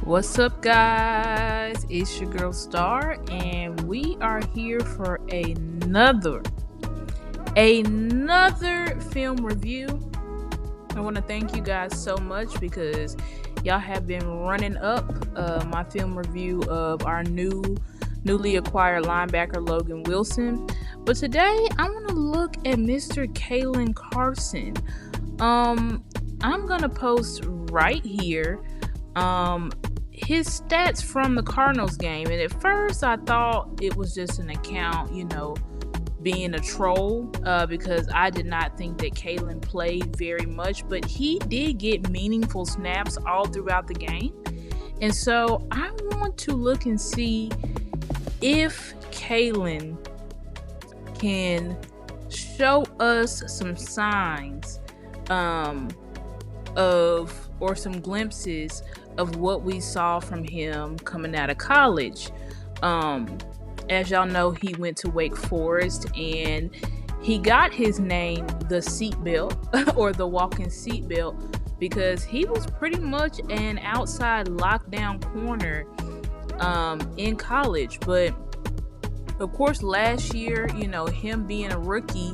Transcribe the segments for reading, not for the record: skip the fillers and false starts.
What's up, guys? It's your girl Star, and we are here for another film review. I want to thank you guys so much because y'all have been running up my film review of our newly acquired linebacker Logan Wilson. But today I want to look at Mr. Caelen Carson. I'm gonna post right here his stats from the Cardinals game, and at first I thought it was just an account, being a troll, because I did not think that Caelen played very much, but he did get meaningful snaps all throughout the game. And so I want to look and see if Caelen can show us some signs or some glimpses of what we saw from him coming out of college. As y'all know, he went to Wake Forest and he got his name the seatbelt or the walking seatbelt because he was pretty much an outside lockdown corner in college. But of course, last year, him being a rookie,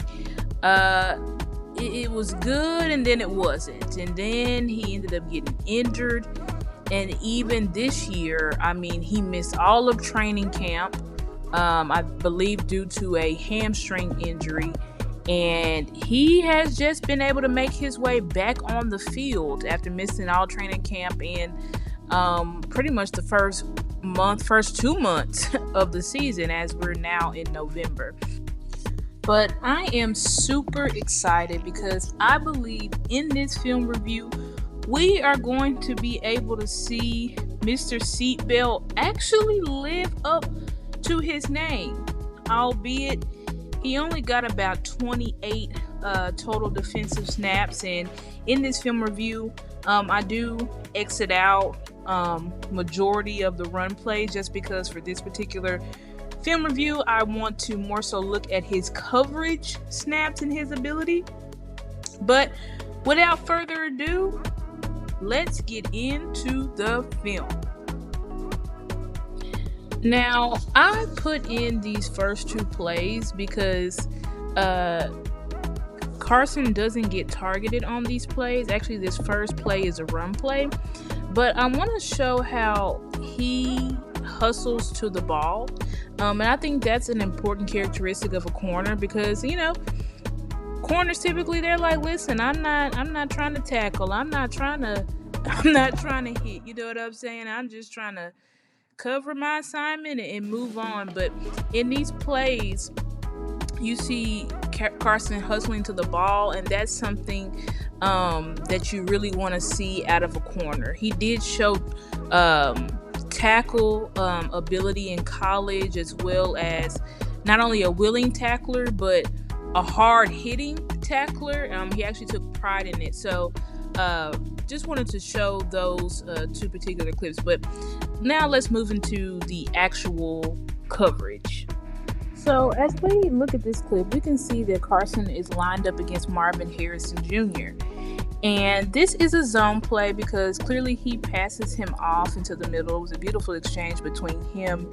it was good and then it wasn't. And then he ended up getting injured. And even this year, he missed all of training camp, I believe due to a hamstring injury. And he has just been able to make his way back on the field after missing all training camp and pretty much the first 2 months of the season, as we're now in November. But I am super excited because I believe in this film review we are going to be able to see Mr. Seatbelt actually live up to his name, albeit he only got about 28 total defensive snaps. And in this film review, I do exit out majority of the run plays just because for this particular film review, I want to more so look at his coverage snaps and his ability. But without further ado, let's get into the film. Now, I put in these first two plays because Carson doesn't get targeted on these plays. Actually, this first play is a run play. But I want to show how he hustles to the ball. And I think that's an important characteristic of a corner because, corners typically they're like, listen, I'm not trying to tackle. I'm not trying to hit. You know what I'm saying? I'm just trying to cover my assignment and move on. But in these plays, you see Carson hustling to the ball, and that's something that you really want to see out of a corner. He did show tackle ability in college, as well as not only a willing tackler but a hard hitting tackler. He actually took pride in it. So just wanted to show those two particular clips. But now let's move into the actual coverage. So as we look at this clip, we can see that Carson is lined up against Marvin Harrison Jr. And this is a zone play because clearly he passes him off into the middle. It was a beautiful exchange between him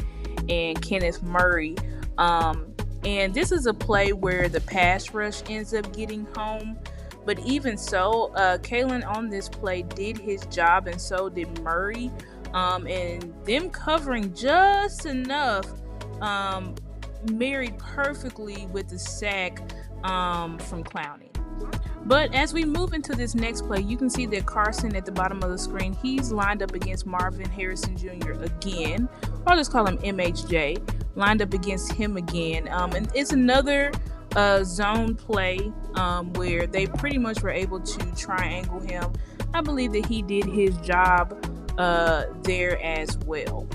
and Kenneth Murray. And this is a play where the pass rush ends up getting home. But even so, Caelen on this play did his job, and so did Murray. And them covering just enough married perfectly with the sack from Clowney. But as we move into this next play, you can see that Carson at the bottom of the screen, he's lined up against Marvin Harrison Jr. again. I'll just call him MHJ. Lined up against him again. And it's another zone play where they pretty much were able to triangle him. I believe that he did his job there as well.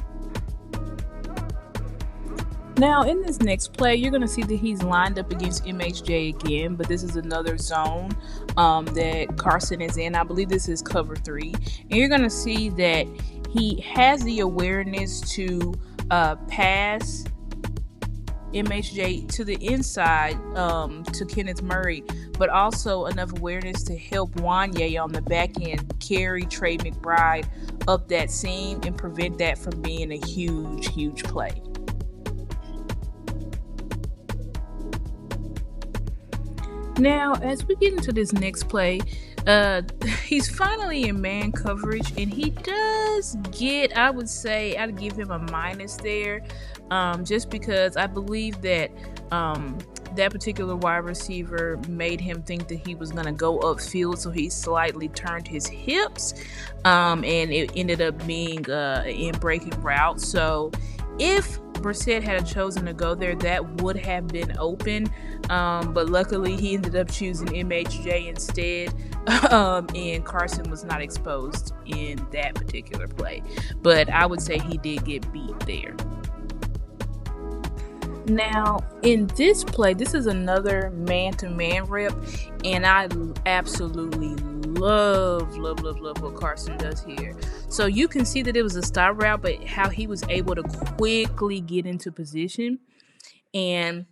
Now, in this next play, you're going to see that he's lined up against MHJ again, but this is another zone that Carson is in. I believe this is cover 3. And you're going to see that he has the awareness to pass MHJ to the inside to Kenneth Murray, but also enough awareness to help Wanye on the back end carry Trey McBride up that seam and prevent that from being a huge play. Now, as we get into this next play, he's finally in man coverage, and he does get, I would say, I'd give him a minus there, just because I believe that that particular wide receiver made him think that he was going to go upfield, so he slightly turned his hips, and it ended up being an in-breaking route. So if Brissett had chosen to go there, that would have been open, but luckily he ended up choosing MHJ instead, and Carson was not exposed in that particular play, but I would say he did get beat there. Now, in this play, this is another man-to-man rep, and I absolutely love what Carson does here. So you can see that it was a stop route, but how he was able to quickly get into position. And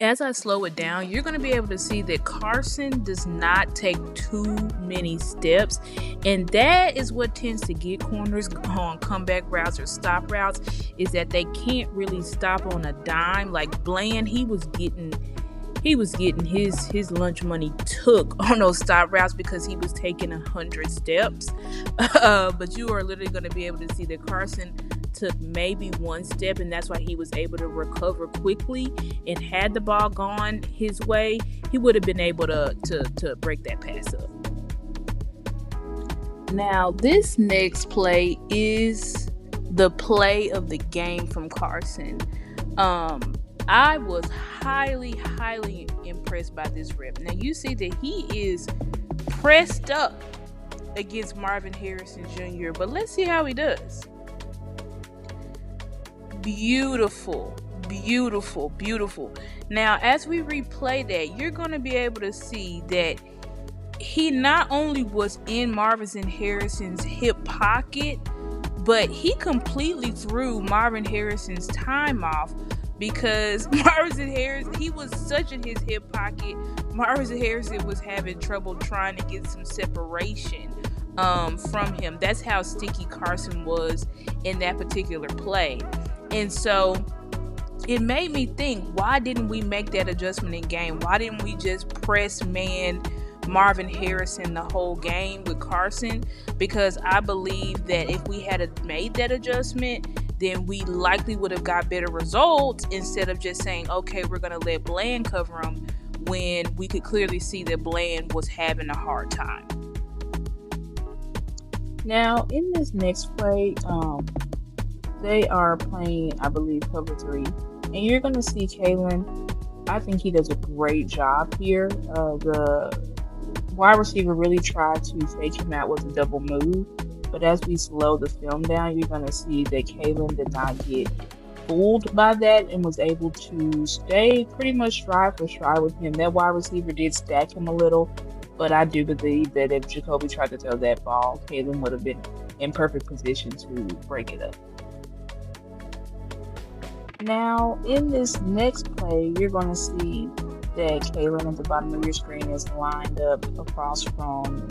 as I slow it down, you're going to be able to see that Carson does not take too many steps, and that is what tends to get corners on comeback routes or stop routes, is that they can't really stop on a dime. Like Bland, he was getting his lunch money took on those stop routes because he was taking 100 steps. But you are literally going to be able to see that Carson took maybe one step, and that's why he was able to recover quickly. And had the ball gone his way, he would have been able to break that pass up. Now, this next play is the play of the game from Carson. I was highly impressed by this rep. Now, you see that he is pressed up against Marvin Harrison Jr., but let's see how he does. Beautiful. Now, as we replay that, you're going to be able to see that he not only was in Marvin Harrison's hip pocket, but he completely threw Marvin Harrison's time off, because Marvin Harrison, he was such in his hip pocket. Marvin Harrison was having trouble trying to get some separation from him. That's how sticky Carson was in that particular play. And so it made me think, why didn't we make that adjustment in game? Why didn't we just press man Marvin Harrison the whole game with Carson? Because I believe that if we had made that adjustment, then we likely would have got better results, instead of just saying, okay, we're going to let Bland cover him, when we could clearly see that Bland was having a hard time. Now, in this next play, they are playing, I believe, cover 3. And you're going to see Caelen. I think he does a great job here. The wide receiver really tried to fake him out with a double move. But as we slow the film down, you're going to see that Caelen did not get fooled by that and was able to stay pretty much stride for stride with him. That wide receiver did stack him a little, but I do believe that if Jacoby tried to throw that ball, Caelen would have been in perfect position to break it up. Now, in this next play, you're going to see that Caelen at the bottom of your screen is lined up across from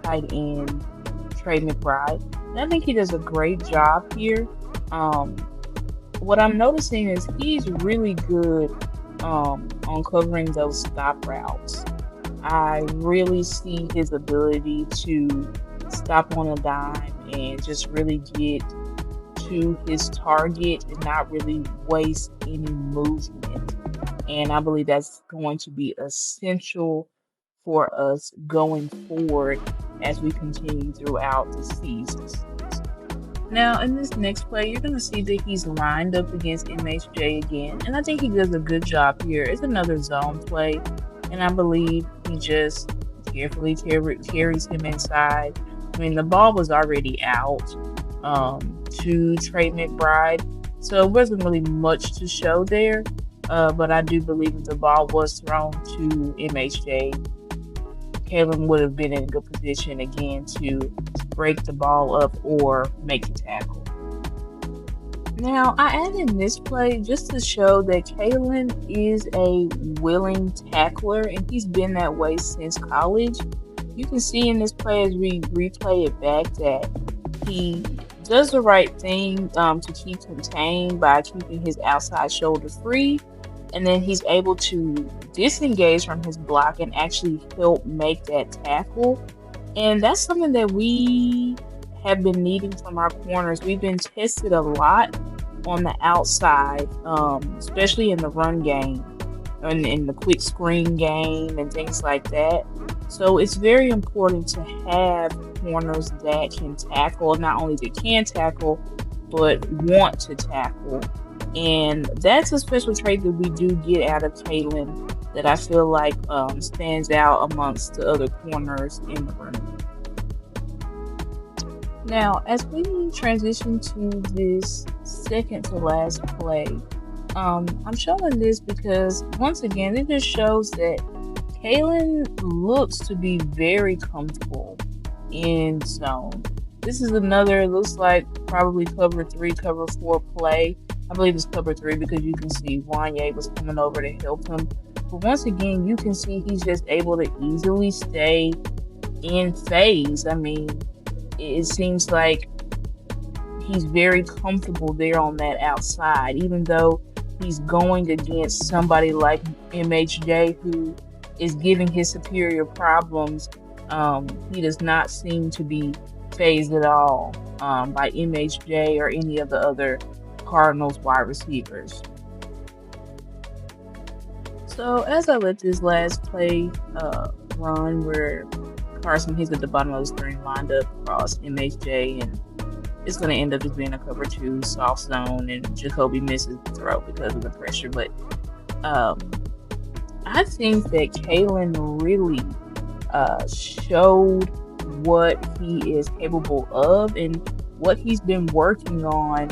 tight end Trey McBride. And I think he does a great job here. What I'm noticing is he's really good on covering those stop routes. I really see his ability to stop on a dime and just really get to his target and not really waste any movement. And I believe that's going to be essential for us going forward as we continue throughout the seasons. Now, in this next play, you're going to see that he's lined up against MHJ again, and I think he does a good job here. It's another zone play, and I believe he just carefully carries him inside. I mean, the ball was already out to Trey McBride, so it wasn't really much to show there, but I do believe if the ball was thrown to MHJ, Caelen would have been in a good position again to break the ball up or make the tackle. Now, I added this play just to show that Caelen is a willing tackler, and he's been that way since college. You can see in this play as we replay it back that he does the right thing to keep contained by keeping his outside shoulder free, and then he's able to disengage from his block and actually help make that tackle. And that's something that we have been needing from our corners. We've been tested a lot on the outside, especially in the run game and in the quick screen game and things like that. So it's very important to have corners that can tackle, not only that can tackle, but want to tackle. And that's a special trait that we do get out of Caelen that I feel like stands out amongst the other corners in the room. Now, as we transition to this second to last play, I'm showing this because, once again, it just shows that Caelen looks to be very comfortable in zone. This is another, looks like probably cover 3, cover 4 play. I believe it's cover 3 because you can see Wanye was coming over to help him. But once again, you can see he's just able to easily stay in phase. I mean, it seems like he's very comfortable there on that outside, even though he's going against somebody like MHJ, who is giving his superior problems. He does not seem to be phased at all by MHJ or any of the other Cardinals wide receivers. So as I let this last play run, where Carson, he's at the bottom of the screen, lined up across MHJ, and it's going to end up just being a cover 2 soft zone, and Jacoby misses the throw because of the pressure. But I think that Caelen really showed what he is capable of and what he's been working on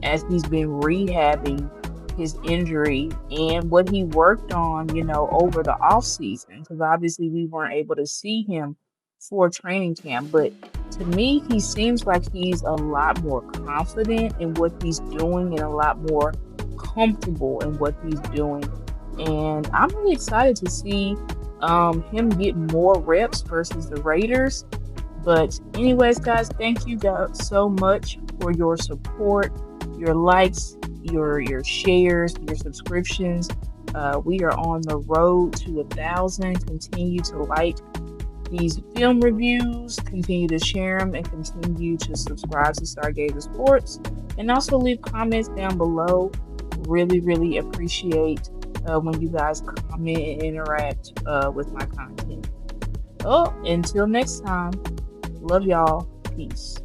as he's been rehabbing his injury, and what he worked on, over the off season, because obviously we weren't able to see him for training camp. But to me, he seems like he's a lot more confident in what he's doing and a lot more comfortable in what he's doing. And I'm really excited to see him get more reps versus the Raiders. But anyways, guys, thank you guys so much for your support, your likes, your shares, your subscriptions. We are on the road to 1,000. Continue to like these film reviews, continue to share them, and continue to subscribe to Stargazer Sports, and also leave comments down below. Really, really appreciate when you guys comment and interact with my content. Oh, until next time, love y'all. Peace.